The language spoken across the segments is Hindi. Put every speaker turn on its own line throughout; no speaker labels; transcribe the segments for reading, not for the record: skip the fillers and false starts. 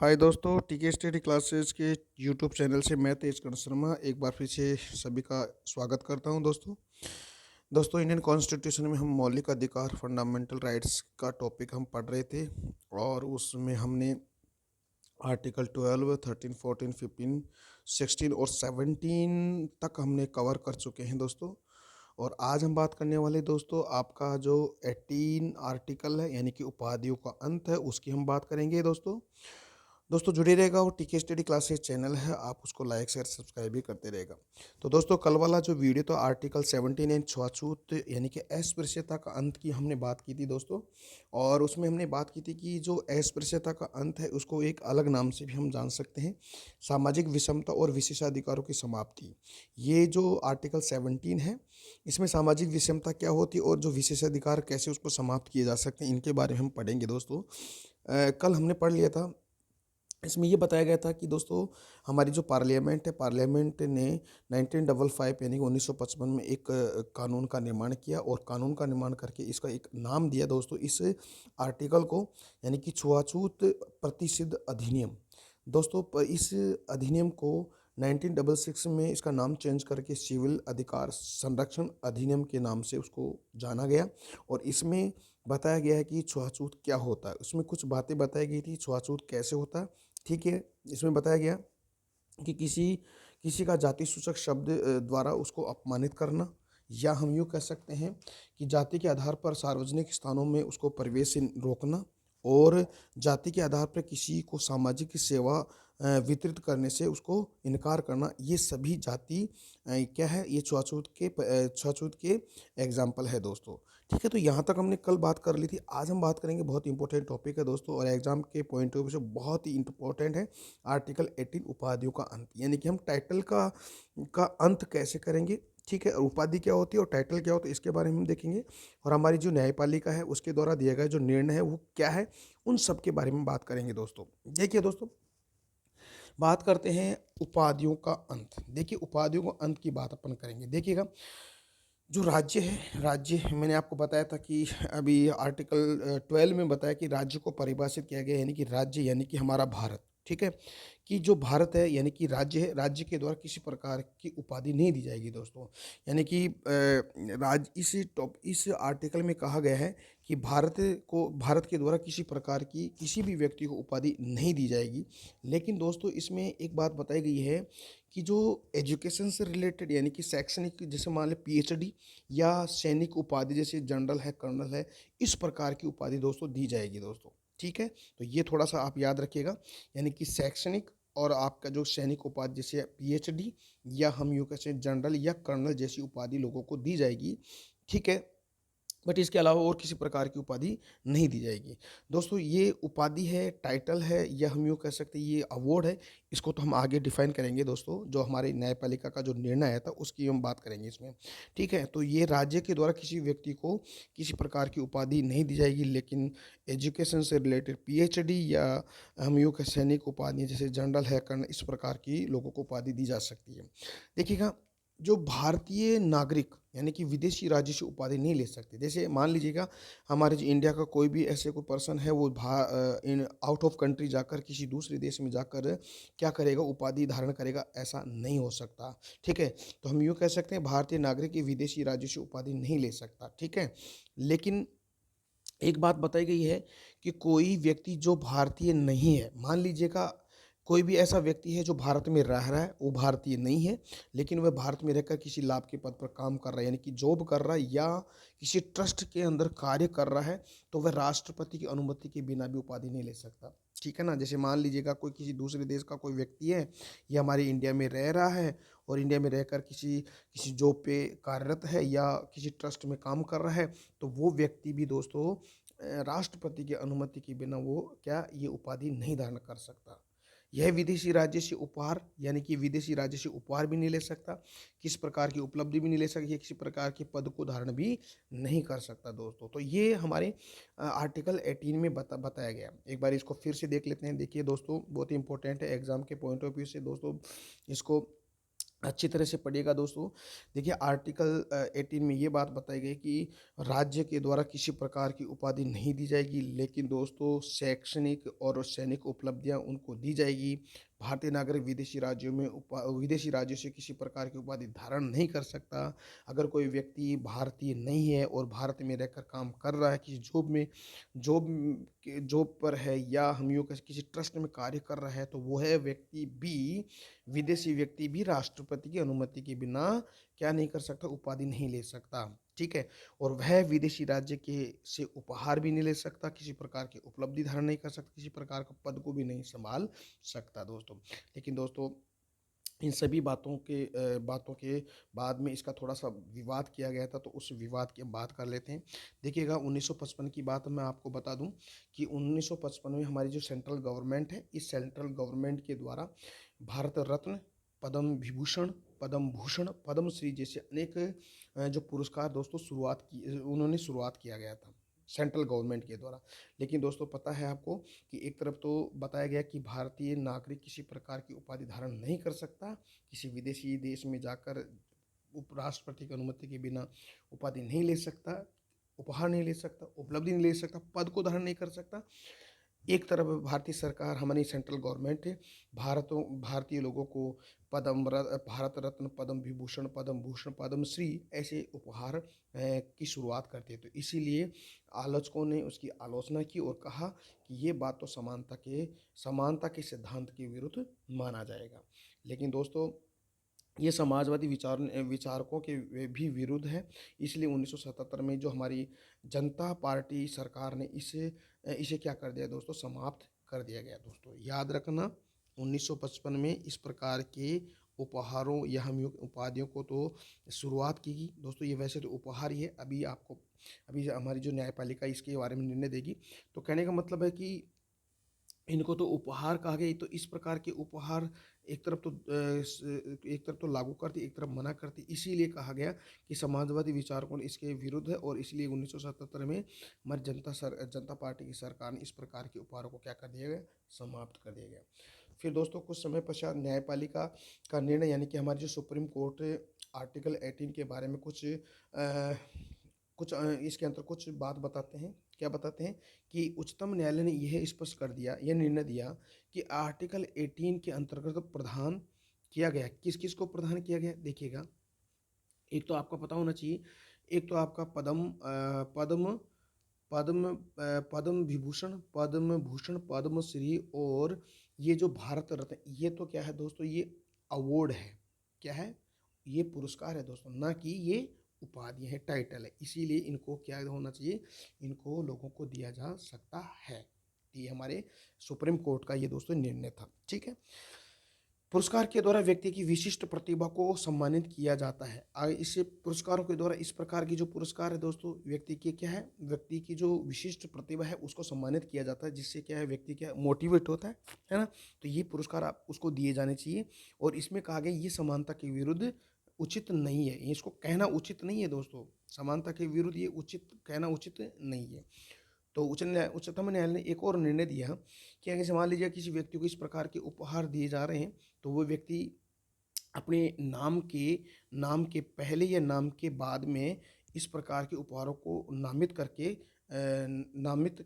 हाय दोस्तों, टीके स्टडी क्लासेस के यूट्यूब चैनल से मैं तेजकर्ण शर्मा एक बार फिर से सभी का स्वागत करता हूं। दोस्तों इंडियन कॉन्स्टिट्यूशन में हम मौलिक अधिकार फंडामेंटल राइट्स का टॉपिक हम पढ़ रहे थे और उसमें हमने आर्टिकल 12, 13, 14, 15, 16 और 17 तक हमने कवर कर चुके हैं दोस्तों। और आज हम बात करने वाले दोस्तों आपका जो 18 आर्टिकल है यानी कि उपाधियों का अंत है उसकी हम बात करेंगे दोस्तों जुड़े रहेगा। और टीके स्टडी क्लासेस चैनल है, आप उसको लाइक शेयर सब्सक्राइब भी करते रहेगा। तो दोस्तों कल वाला जो वीडियो तो आर्टिकल 17 एंड छुआछूत यानी कि अस्पृश्यता का अंत की हमने बात की थी दोस्तों। और उसमें हमने बात की थी कि जो अस्पृश्यता का अंत है उसको एक अलग नाम से भी हम जान सकते हैं, सामाजिक विषमता और विशेषाधिकारों की समाप्ति। ये जो आर्टिकल 17 है इसमें सामाजिक विषमता क्या होती है और जो विशेषाधिकार कैसे उसको समाप्त किए जा सकते हैं इनके बारे में हम पढ़ेंगे दोस्तों। कल हमने पढ़ लिया था, इसमें ये बताया गया था कि दोस्तों हमारी जो पार्लियामेंट है, पार्लियामेंट ने 1955 यानी कि 1955 में एक कानून का निर्माण किया और कानून का निर्माण करके इसका एक नाम दिया दोस्तों इस आर्टिकल को, यानी कि छुआछूत प्रतिषिध अधिनियम। दोस्तों इस अधिनियम को 1966 में इसका नाम चेंज करके सिविल अधिकार संरक्षण अधिनियम के नाम से उसको जाना गया। और इसमें बताया गया है कि छुआछूत क्या होता है, उसमें कुछ बातें बताई गई थी छुआछूत कैसे होता है। ठीक है, इसमें बताया गया कि किसी किसी का जाति सूचक शब्द द्वारा उसको अपमानित करना, या हम यूँ कह सकते हैं कि जाति के आधार पर सार्वजनिक स्थानों में उसको प्रवेश से रोकना, और जाति के आधार पर किसी को सामाजिक सेवा वितरित करने से उसको इनकार करना, ये सभी जाति क्या है, ये छुआछूत के एग्जाम्पल है दोस्तों। ठीक है, तो यहाँ तक हमने कल बात कर ली थी। आज हम बात करेंगे, बहुत इंपॉर्टेंट टॉपिक है दोस्तों और एग्जाम के पॉइंट ऑफ व्यू से बहुत ही इंपॉर्टेंट है। आर्टिकल 18 उपाधियों का अंत, यानी कि हम टाइटल का अंत कैसे करेंगे। ठीक है, और उपाधि क्या होती है और टाइटल क्या होता है इसके बारे में हम देखेंगे। और हमारी जो न्यायपालिका है उसके द्वारा दिया गया जो निर्णय है वो क्या है, उन सब के बारे में बात करेंगे दोस्तों। देखिए दोस्तों, बात करते हैं उपाधियों का अंत। देखिए उपाधियों का अंत की बात अपन करेंगे। देखिएगा, जो राज्य है, राज्य मैंने आपको बताया था कि अभी आर्टिकल 12 में बताया कि राज्य को परिभाषित किया गया, यानी कि राज्य यानी कि हमारा भारत। ठीक है, कि जो भारत है यानी कि राज्य है, राज्य के द्वारा किसी प्रकार की उपाधि नहीं दी जाएगी दोस्तों। यानी कि इस आर्टिकल में कहा गया है कि भारत के द्वारा किसी प्रकार की किसी भी व्यक्ति को उपाधि नहीं दी जाएगी। लेकिन दोस्तों इसमें एक बात बताई गई है कि जो एजुकेशन से रिलेटेड यानी कि शैक्षणिक, जैसे मान लें पीएचडी या सैनिक उपाधि जैसे जनरल है, कर्नल है, इस प्रकार की उपाधि दोस्तों दी जाएगी दोस्तों। ठीक है, तो ये थोड़ा सा आप याद रखिएगा, यानी कि शैक्षणिक और आपका जो सैनिक उपाधि जैसे पीएचडी या हम यूँ कहें जनरल या कर्नल जैसी उपाधि लोगों को दी जाएगी। ठीक है, बट इसके अलावा और किसी प्रकार की उपाधि नहीं दी जाएगी दोस्तों। ये उपाधि है, टाइटल है, या हम यूँ कह सकते हैं ये अवार्ड है। इसको तो हम आगे डिफाइन करेंगे दोस्तों, जो हमारे न्यायपालिका का जो निर्णय आया था उसकी हम बात करेंगे इसमें। ठीक है, तो ये राज्य के द्वारा किसी व्यक्ति को किसी प्रकार की उपाधि नहीं दी जाएगी, लेकिन एजुकेशन से रिलेटेड पीएचडी या हम यूँ कह सैनिक उपाधि जैसे जनरल है, कर्नल, इस प्रकार की लोगों को उपाधि दी जा सकती है। देखिएगा, जो भारतीय नागरिक यानी कि विदेशी राज्य से उपाधि नहीं ले सकते। जैसे मान लीजिएगा हमारे जो इंडिया का कोई भी ऐसे कोई पर्सन है वो इन आउट ऑफ कंट्री जाकर किसी दूसरे देश में जाकर क्या करेगा, उपाधि धारण करेगा, ऐसा नहीं हो सकता। ठीक है, तो हम यूँ कह सकते हैं भारतीय नागरिक विदेशी राज्य से उपाधि नहीं ले सकता। ठीक है, लेकिन एक बात बताई गई है कि कोई व्यक्ति जो भारतीय नहीं है, मान लीजिएगा कोई भी ऐसा व्यक्ति है जो भारत में रह रहा है, वो भारतीय नहीं है, लेकिन वह भारत में रहकर किसी लाभ के पद पर काम कर रहा है, यानी कि जॉब कर रहा है या किसी ट्रस्ट के अंदर कार्य कर रहा है, तो वह राष्ट्रपति की अनुमति के बिना भी उपाधि नहीं ले सकता। ठीक है ना, जैसे मान लीजिएगा कोई किसी दूसरे देश का कोई व्यक्ति है, या हमारे इंडिया में रह रहा है और इंडिया में रहकर किसी किसी जॉब पे कार्यरत है या किसी ट्रस्ट में काम कर रहा है, तो वो व्यक्ति भी दोस्तों राष्ट्रपति की अनुमति के बिना वो क्या ये उपाधि नहीं धारण कर सकता। यह विदेशी राज्य से उपहार, यानी कि विदेशी राज्य से उपहार भी नहीं ले सकता, किस प्रकार की उपलब्धि भी नहीं ले सकता, किसी प्रकार के पद को धारण भी नहीं कर सकता दोस्तों। तो ये हमारे आर्टिकल 18 में बताया गया। एक बार इसको फिर से देख लेते हैं। देखिए दोस्तों, बहुत ही इंपॉर्टेंट है एग्जाम के पॉइंट ऑफ व्यू से दोस्तों, इसको अच्छी तरह से पढ़िएगा दोस्तों। देखिए आर्टिकल 18 में ये बात बताई गई कि राज्य के द्वारा किसी प्रकार की उपाधि नहीं दी जाएगी, लेकिन दोस्तों शैक्षणिक और सैनिक उपलब्धियां उनको दी जाएगी। भारतीय नागरिक विदेशी राज्यों से किसी प्रकार की उपाधि धारण नहीं कर सकता। अगर कोई व्यक्ति भारतीय नहीं है और भारत में रहकर काम कर रहा है, किसी जॉब पर है, या हम यूँ किसी ट्रस्ट में कार्य कर रहा है, तो वह व्यक्ति भी, विदेशी व्यक्ति भी राष्ट्रपति की अनुमति के बिना क्या नहीं कर सकता, उपाधि नहीं ले सकता। ठीक है। और वह विदेशी राज्य के से उपहार भी नहीं ले सकता, किसी प्रकार की उपलब्धि धारण नहीं कर सकता, किसी प्रकार का पद को भी नहीं संभाल सकता दोस्तों। लेकिन दोस्तों इन सभी बातों के बाद में इसका थोड़ा सा विवाद किया गया था, तो उस विवाद की बात कर लेते हैं। देखिएगा 1955 की बात मैं आपको बता दूं कि 1955 में हमारी जो सेंट्रल गवर्नमेंट है, इस सेंट्रल गवर्नमेंट के द्वारा भारत रत्न, पद्म विभूषण, पद्म भूषण, पद्मश्री जैसे अनेक जो पुरस्कार दोस्तों उन्होंने शुरुआत किया गया था सेंट्रल गवर्नमेंट के द्वारा। लेकिन दोस्तों पता है आपको कि एक तरफ तो बताया गया कि भारतीय नागरिक किसी प्रकार की उपाधि धारण नहीं कर सकता, किसी विदेशी देश में जाकर उपराष्ट्रपति की अनुमति के बिना उपाधि नहीं ले सकता, उपहार नहीं ले सकता, उपलब्धि नहीं ले सकता, पद को धारण नहीं कर सकता। एक तरफ भारतीय सरकार, हमारी सेंट्रल गवर्नमेंट है, भारतीय लोगों को भारत रत्न, पद्म विभूषण, पद्म भूषण, पद्मश्री ऐसे उपहार की शुरुआत करती है। तो इसीलिए आलोचकों ने उसकी आलोचना की और कहा कि ये बात तो समानता के सिद्धांत के विरुद्ध माना जाएगा। लेकिन दोस्तों ये समाजवादी विचारकों के भी विरुद्ध है। इसलिए 1977 में जो हमारी जनता पार्टी सरकार ने इसे क्या कर दिया दोस्तों, समाप्त कर दिया गया। दोस्तों याद रखना 1955 में इस प्रकार के उपहारों या हम उपाधियों को तो शुरुआत की गई दोस्तों। ये वैसे तो उपहार ही है। अभी हमारी जो न्यायपालिका इसके बारे में निर्णय देगी। तो कहने का मतलब है कि इनको तो उपहार कहा गया। तो इस प्रकार के उपहार एक तरफ तो लागू करती, एक तरफ मना करती। इसीलिए कहा गया कि समाजवादी विचारकों ने इसके विरुद्ध है, और इसलिए 1977 में हमारी जनता पार्टी की सरकार ने इस प्रकार के उपहारों को क्या कर दिया गया, समाप्त कर दिया गया। फिर दोस्तों कुछ समय पश्चात न्यायपालिका का निर्णय, यानी कि हमारी जो सुप्रीम कोर्ट आर्टिकल 18 के बारे में इसके अंतर कुछ बात बताते हैं। क्या बताते हैं कि उच्चतम न्यायालय ने यह स्पष्ट कर दिया, यह निर्णय दिया कि आर्टिकल 18 के अंतर्गत प्रदान किया गया, किस किस को प्रदान किया गया देखिएगा। एक तो आपका पता होना चाहिए, एक तो आपका पद्म विभूषण, पद्म भूषण, पद्मश्री, और ये जो भारत रत्न, ये तो क्या है दोस्तों, ये अवार्ड है। क्या है, ये पुरस्कार है दोस्तों, ना कि ये उपाधि है, टाइटल है। इसीलिए इनको क्या होना चाहिए, इनको लोगों को दिया जा सकता है। ये हमारे सुप्रीम कोर्ट का ये दोस्तों निर्णय था। ठीक है। पुरस्कार के द्वारा व्यक्ति की विशिष्ट प्रतिभा को सम्मानित किया जाता है। इसे पुरस्कारों के द्वारा इस प्रकार की जो पुरस्कार है दोस्तों, व्यक्ति की क्या है, व्यक्ति की जो विशिष्ट प्रतिभा है उसको सम्मानित किया जाता है, जिससे क्या है, व्यक्ति क्या मोटिवेट होता है ना। तो ये पुरस्कार आप उसको दिए जाने चाहिए। और इसमें कहा गया ये समानता के विरुद्ध उचित नहीं है, इसको कहना उचित नहीं है दोस्तों। समानता के विरुद्ध ये कहना उचित नहीं है। तो उच्चतम न्यायालय ने एक और निर्णय दिया कि अगर मान लीजिए किसी व्यक्ति को इस प्रकार के उपहार दिए जा रहे हैं, तो वो व्यक्ति अपने नाम के पहले या नाम के बाद में इस प्रकार के उपहारों को नामित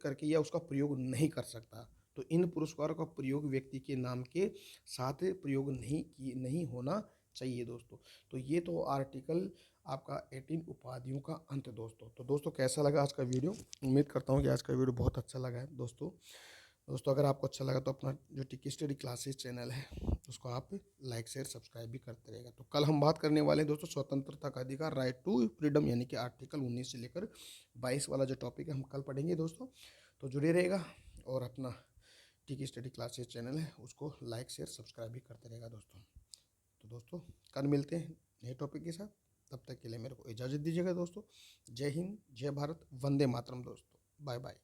करके या उसका प्रयोग नहीं कर सकता। तो इन पुरस्कारों का प्रयोग व्यक्ति के नाम के साथ प्रयोग नहीं होना चाहिए दोस्तों। तो ये तो आर्टिकल आपका 18 उपाधियों का अंत दोस्तों। तो दोस्तों कैसा लगा आज का वीडियो, उम्मीद करता हूँ कि आज का वीडियो बहुत अच्छा लगा है दोस्तों। अगर आपको अच्छा लगा तो अपना जो टिकी स्टडी क्लासेस चैनल है उसको आप लाइक शेयर सब्सक्राइब भी करते रहेगा। तो कल हम बात करने वाले हैं दोस्तों स्वतंत्रता का अधिकार, राइट टू फ्रीडम, यानी कि आर्टिकल 19 से लेकर 22 वाला जो टॉपिक है हम कल पढ़ेंगे दोस्तों। तो जुड़े रहेगा और अपना टिकी स्टडी क्लासेस चैनल है उसको लाइक शेयर सब्सक्राइब भी करते रहेगा दोस्तों। तो दोस्तों कल मिलते हैं नए टॉपिक के साथ, तब तक के लिए मेरे को इजाज़त दीजिएगा दोस्तों। जय हिंद, जय भारत, वंदे मातरम दोस्तों। Bye bye.